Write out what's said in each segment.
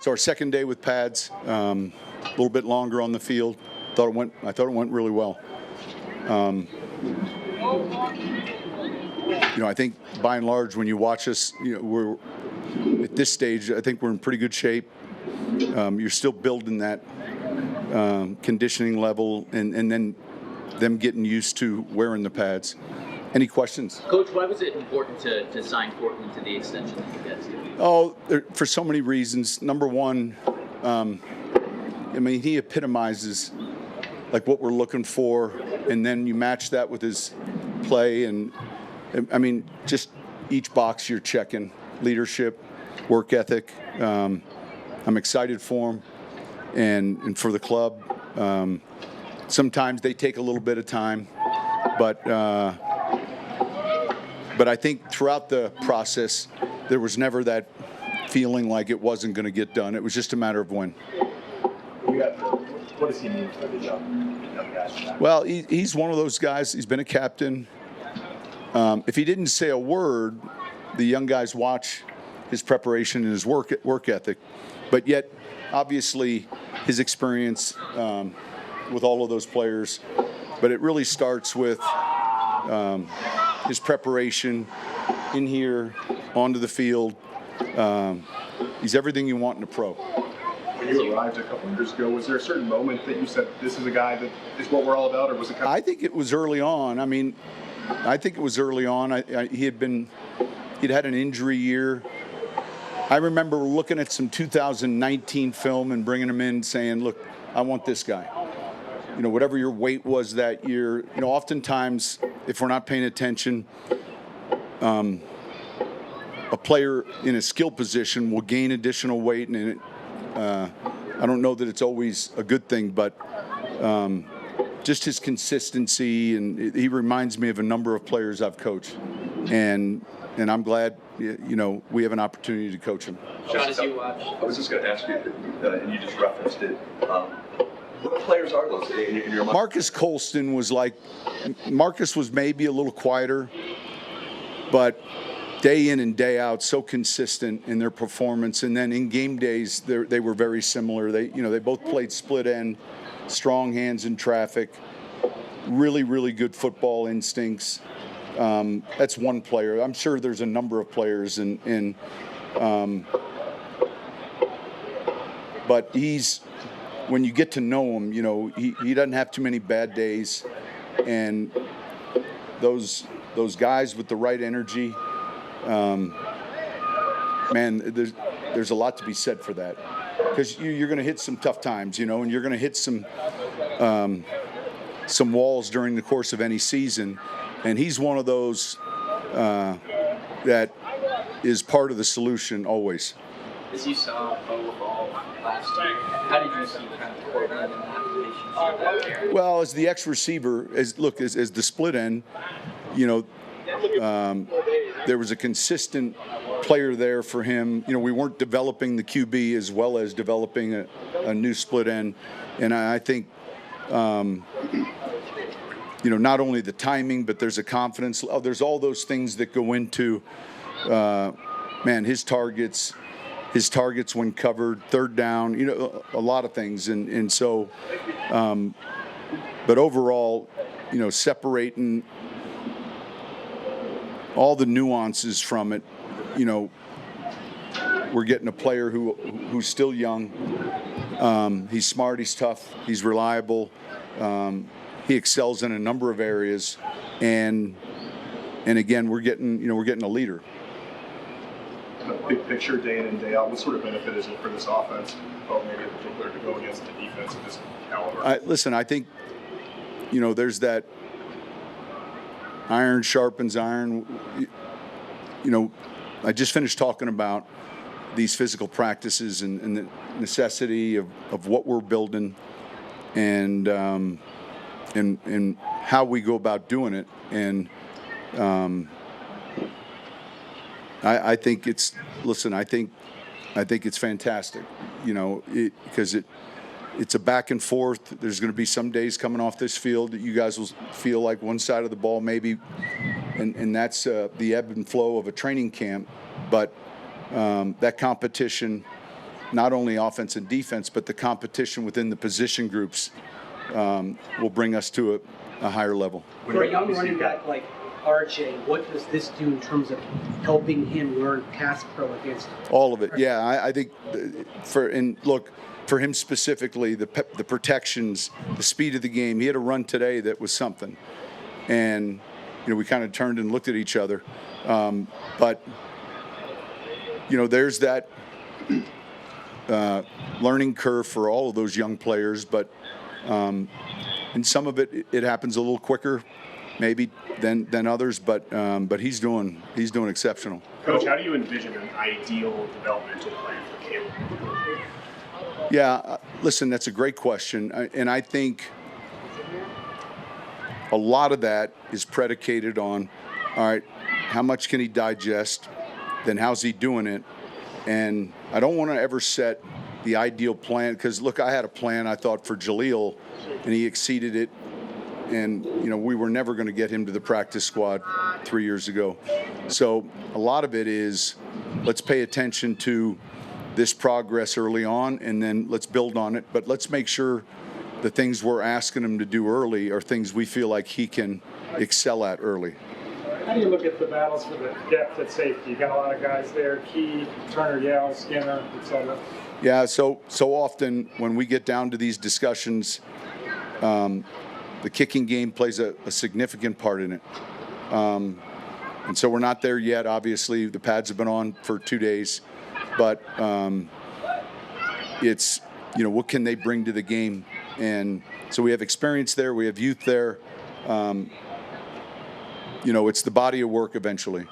So our second day with pads, a little bit longer on the field. I thought it went really well. I think by and large, when you watch us, we're at this stage. I think we're in pretty good shape. You're still building that conditioning level, and then them getting used to wearing the pads. Any questions? Coach, why was it important to sign Courtland to the extension that you guys did? Oh, for so many reasons. Number one, he epitomizes like what we're looking for, and then you match that with his play, and just each box you're checking: leadership, work ethic. I'm excited for him and for the club. Sometimes they take a little bit of time, but I think throughout the process, there was never that feeling like it wasn't going to get done. It was just a matter of when. What does he mean for the young guys? Well, he's one of those guys. He's been a captain. If he didn't say a word, the young guys watch his preparation and his work ethic. But yet, obviously, his experience with all of those players. But it really starts with his preparation in here, onto the field. He's everything you want in a pro. When you arrived a couple of years ago, was there a certain moment that you said, this is a guy that is what we're all about, or was it I think it was early on. He'd had an injury year. I remember looking at some 2019 film and bringing him in saying, look, I want this guy. Whatever your weight was that year, oftentimes, if we're not paying attention, a player in a skill position will gain additional weight, and I don't know that it's always a good thing, but just his consistency, and he reminds me of a number of players I've coached, and I'm glad we have an opportunity to coach him. Sean, as you watch, I was just going to ask you, and you just referenced it. What players are those in your mind? Marcus Colston was maybe a little quieter, but day in and day out, so consistent in their performance. And then in game days, they were very similar. They both played split end, strong hands in traffic, really, really good football instincts. That's one player. I'm sure there's a number of players, but when you get to know him, he doesn't have too many bad days, and those guys with the right energy, there's a lot to be said for that, because you're going to hit some tough times, and you're going to hit some walls during the course of any season, and he's one of those that is part of the solution always. As you saw Bo evolve last year, how did you see kind of Courtland and that relationship? Well, as the ex-receiver, as the split end, there was a consistent player there for him. We weren't developing the QB as well as developing a new split end, and I think not only the timing, but there's a confidence. There's all those things that go into his targets when covered, third down, a lot of things. And so, but overall, separating all the nuances from it, we're getting a player who's still young. He's smart, he's tough, he's reliable. He excels in a number of areas. And again, we're getting a leader. Big picture, day in and day out, what sort of benefit is it for this offense, maybe in particular, to go against the defense of this caliber? Listen, I think, there's that iron sharpens iron. I just finished talking about these physical practices and the necessity of what we're building and how we go about doing it. And I think it's fantastic, because it's a back and forth. There's going to be some days coming off this field that you guys will feel like one side of the ball maybe, and that's the ebb and flow of a training camp. But that competition not only offense and defense, but the competition within the position groups will bring us to a higher level. For a young running back like RJ, what does this do in terms of helping him learn pass pro against all of it? Yeah, I think for him specifically, the protections, the speed of the game. He had a run today that was something, and we kind of turned and looked at each other. But there's that learning curve for all of those young players. But and some of it happens a little quicker, maybe than others. But he's doing exceptional. Coach, how do you envision an ideal developmental plan for Caleb? Yeah, listen, that's a great question, and I think a lot of that is predicated on, all right, how much can he digest, then how's he doing it, and I don't want to ever set the ideal plan, because, look, I had a plan, I thought, for Jaleel, and he exceeded it, and, we were never going to get him to the practice squad 3 years ago. So a lot of it is, let's pay attention to this progress early on, and then let's build on it. But let's make sure the things we're asking him to do early are things we feel like he can excel at early. How do you look at the battles for the depth at safety? You got a lot of guys there: Key, Turner, Yale, Skinner, etc. Yeah. So often when we get down to these discussions, the kicking game plays a significant part in it. And so we're not there yet. Obviously, the pads have been on for 2 days. But it's, what can they bring to the game? And so we have experience there. We have youth there. It's the body of work eventually.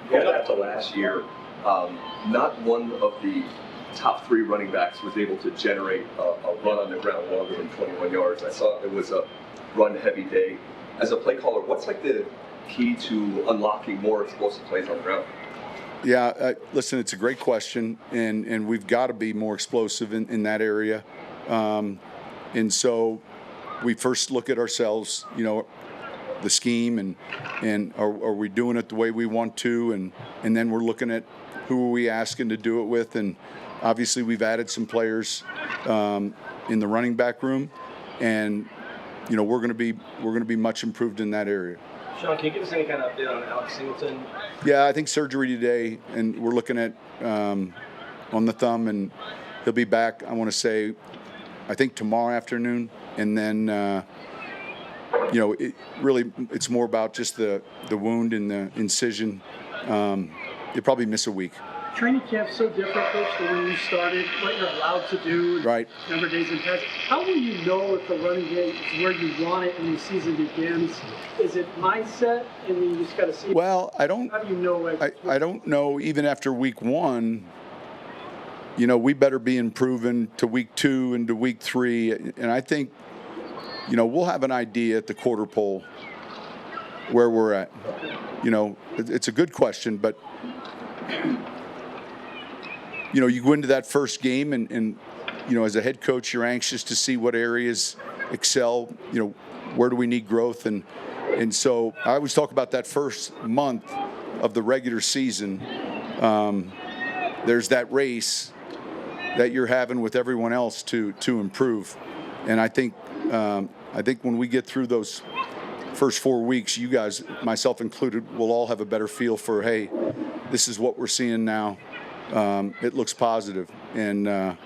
Going back to last year, not one of the top 3 running backs was able to generate a run on the ground longer than 21 yards. I saw it was a run-heavy day. As a play caller, what's the key to unlocking more explosive plays on the ground? Yeah, listen, it's a great question, and we've got to be more explosive in that area. And so we first look at ourselves, the scheme, and are we doing it the way we want to, and then we're looking at who are we asking to do it with, and obviously we've added some players in the running back room, and we're going to be much improved in that area. Sean, can you give us any kind of update on Alex Singleton? Yeah, I think surgery today, and we're looking at on the thumb, and he'll be back, I want to say, I think tomorrow afternoon. And then, it's more about just the wound and the incision. You'll probably miss a week. Training camp's so different, Coach, than when you started, what you're allowed to do, right? Number of days in pads. How will you know if the running game is where you want it when the season begins? Is it mindset, and then you just got to see? Well, I don't. How do you know? I don't know. Even after week 1, we better be improving to week 2 and to week 3, and I think, we'll have an idea at the quarter pole where we're at. It's a good question, but. You go into that first game and as a head coach, you're anxious to see what areas excel, where do we need growth? And so I always talk about that first month of the regular season. There's that race that you're having with everyone else to improve. And I think when we get through those first 4 weeks, you guys, myself included, will all have a better feel for, hey, this is what we're seeing now. It looks positive, and I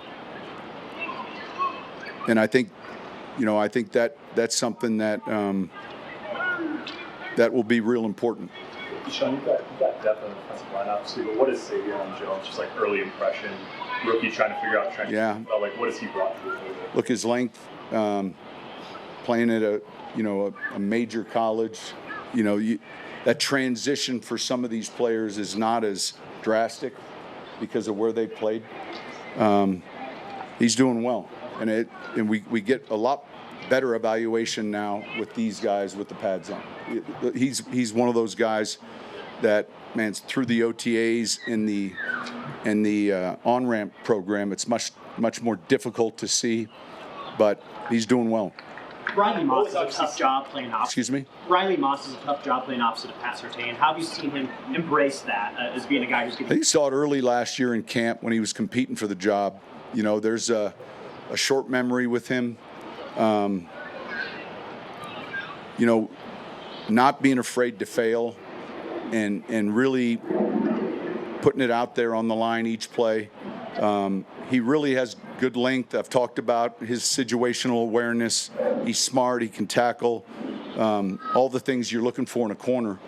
think, that's something that will be real important. Sean, you've got depth on the defensive line, obviously, but what is Savion Jones, just early impression, rookie trying to figure out the transition? Yeah. What has he brought to the table? Look, his length, playing at a major college, that transition for some of these players is not as drastic because of where they played. He's doing well, and we get a lot better evaluation now with these guys with the pads on. He's one of those guys that, man, through the OTAs and the on-ramp program, it's much more difficult to see, but he's doing well. Riley Moss is a tough job playing opposite. Excuse me? Riley Moss is a tough job playing opposite of Pat Surtain. How have you seen him embrace that as being a guy who's I think you saw it early last year in camp when he was competing for the job. There's a short memory with him. Not being afraid to fail and really putting it out there on the line each play. He really has good length. I've talked about his situational awareness. He's smart. He can tackle. All the things you're looking for in a corner.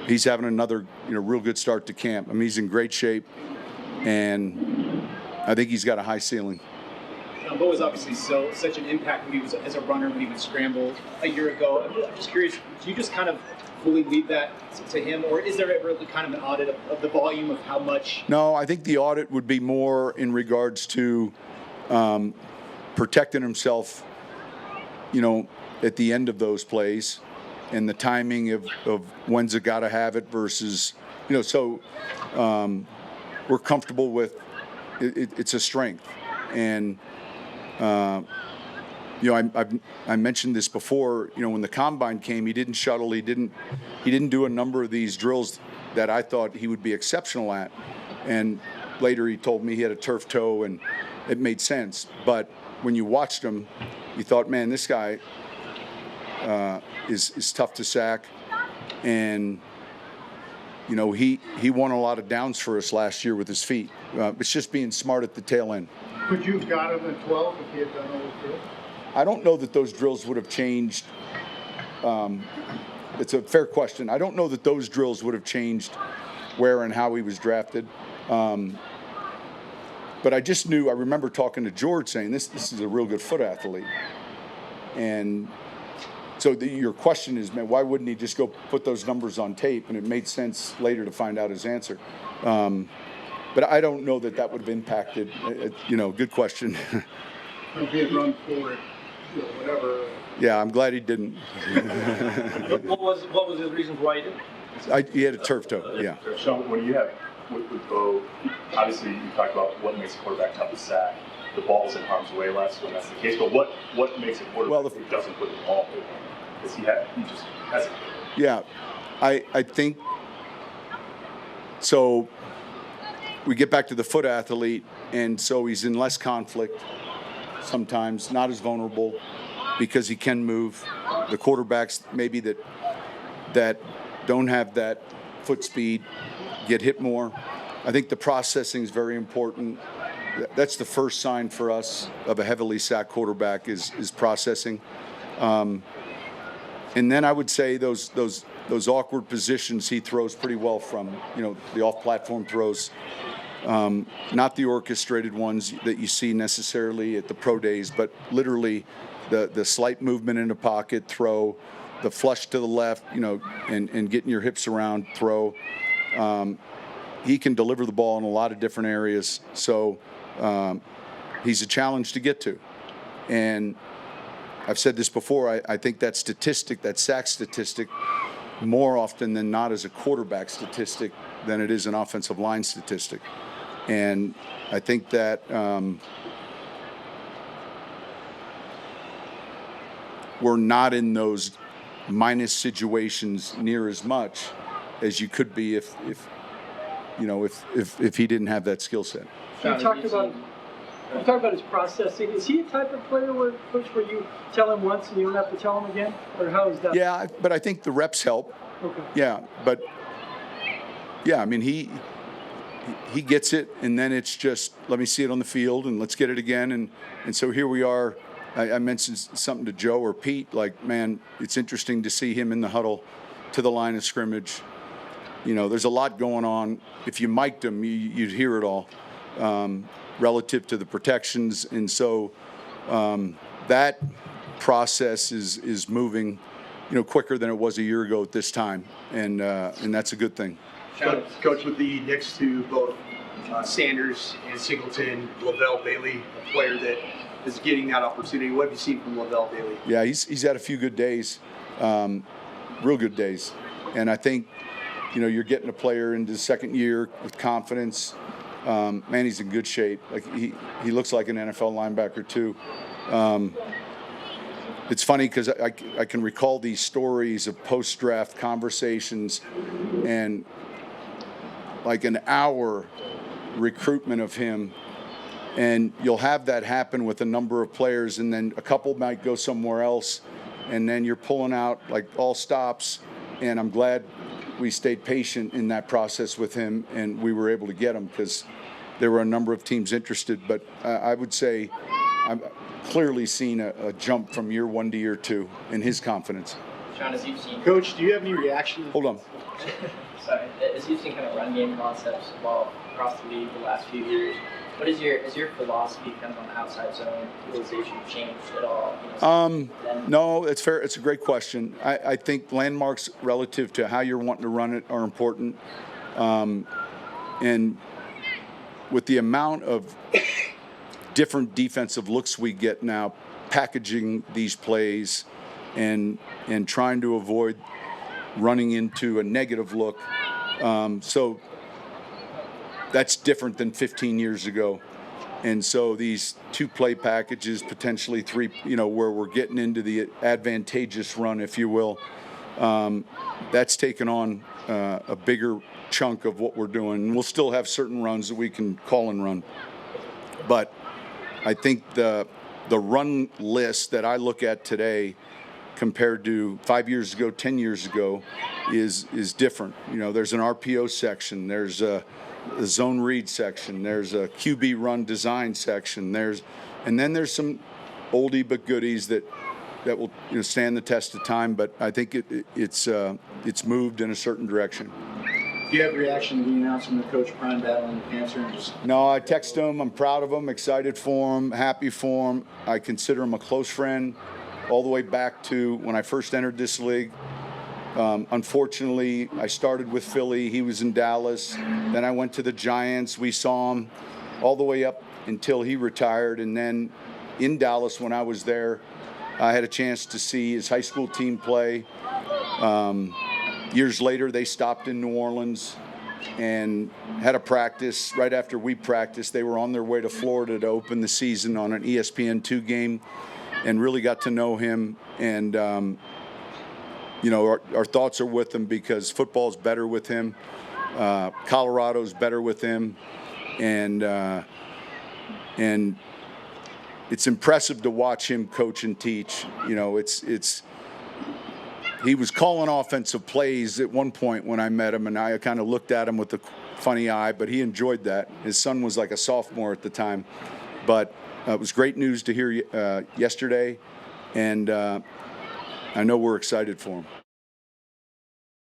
He's having another, real good start to camp. I mean, he's in great shape, and I think he's got a high ceiling. Bo was obviously such an impact when he was as a runner when he would scramble a year ago. I'm just curious, do you just kind of fully leave that to him, or is there ever kind of an audit of the volume of how much? No, I think the audit would be more in regards to protecting himself, at the end of those plays and the timing of when's it got to have it versus, so we're comfortable with it's a strength. And, I mentioned this before, when the combine came, he didn't shuttle. He didn't do a number of these drills that I thought he would be exceptional at. And later he told me he had a turf toe and it made sense. But when you watched him, you thought, man, this guy is tough to sack. And, he won a lot of downs for us last year with his feet. It's just being smart at the tail end. Could you have got him at 12 if he had done all those drills? I don't know that those drills would have changed. It's a fair question. I don't know that those drills would have changed where and how he was drafted. But I just knew, I remember talking to George saying, this is a real good foot athlete. And so your question is, man, why wouldn't he just go put those numbers on tape? And it made sense later to find out his answer. But I don't know that would have impacted. Good question. If he had run forward, whatever. Yeah, I'm glad he didn't. What was his reason why he didn't? He had a turf toe. Yeah. Sean, when you have with Bo, obviously you talked about what makes a quarterback tough to sack. The ball's in harm's way less when that's the case. But what makes a quarterback who doesn't put the ball in? Because he just hesitates. Yeah, I think so. We get back to the foot athlete, and so he's in less conflict sometimes, not as vulnerable because he can move. The quarterbacks maybe that don't have that foot speed get hit more. I think the processing is very important. That's the first sign for us of a heavily sacked quarterback is processing. And then I would say those awkward positions he throws pretty well from, the off-platform throws. Not the orchestrated ones that you see necessarily at the pro days, but literally the slight movement in the pocket, throw, the flush to the left, and getting your hips around, throw. He can deliver the ball in a lot of different areas, so he's a challenge to get to. And I've said this before, I think that statistic, that sack statistic, more often than not is a quarterback statistic than it is an offensive line statistic. And I think that we're not in those minus situations near as much as you could be if he didn't have that skill set. You talked about his processing. Is he a type of player where you tell him once and you don't have to tell him again? Or how is that? Yeah, but I think the reps help. Okay. Yeah, but I mean he gets it, and then it's just let me see it on the field and let's get it again. And so here we are. I mentioned something to Joe or Pete, like, man, it's interesting to see him in the huddle to the line of scrimmage. There's a lot going on. If you mic'd him, you'd hear it all relative to the protections. And so that process is moving, quicker than it was a year ago at this time. And that's a good thing. Coach, with the next to both Sanders and Singleton, Lavelle Bailey, a player that is getting that opportunity. What have you seen from Lavelle Bailey? Yeah, he's had a few good days, real good days. And I think, you're getting a player into the second year with confidence. Man, he's in good shape. Like he looks like an NFL linebacker too. It's funny because I can recall these stories of post-draft conversations and like an hour recruitment of him And you'll have that happen with a number of players, and then a couple might go somewhere else, and then you're pulling out like all stops. And I'm glad we stayed patient in that process with him, and we were able to get him because there were a number of teams interested. But I would say I'm clearly seen a jump from year 1 to year 2 in his confidence. Sean, as you've seen, Coach, do you have any reaction? Hold on. sorry, as you've seen kind of run game concepts evolve across the league the last few years, what is your philosophy kind of on the outside zone utilization changed at all? No, it's fair. It's a great question. I think landmarks relative to how you're wanting to run it are important. And with the amount of different defensive looks we get now, packaging these plays and trying to avoid running into a negative look. So that's different than 15 years ago. And so these 2 play packages, potentially 3, where we're getting into the advantageous run, if you will, that's taken on a bigger chunk of what we're doing. We'll still have certain runs that we can call and run. But I think the run list that I look at today compared to 5 years ago, 10 years ago is different. There's an RPO section, there's a zone read section, there's a QB run design section, and then there's some oldie but goodies that will stand the test of time. But I think it's moved in a certain direction. Do you have a reaction to the announcement of Coach Prime battling cancer? No, I text him. I'm proud of him, excited for him, happy for him. I consider him a close friend all the way back to when I first entered this league. Unfortunately, I started with Philly. He was in Dallas. Then I went to the Giants. We saw him all the way up until he retired. And then in Dallas, when I was there, I had a chance to see his high school team play. Years later, they stopped in New Orleans and had a practice. Right after we practiced, they were on their way to Florida to open the season on an ESPN2 game, and really got to know him. And our thoughts are with him because football's better with him. Colorado's better with him, and it's impressive to watch him coach and teach. He was calling offensive plays at one point when I met him, and I kind of looked at him with a funny eye, but he enjoyed that. His son was like a sophomore at the time. But it was great news to hear yesterday, and I know we're excited for him.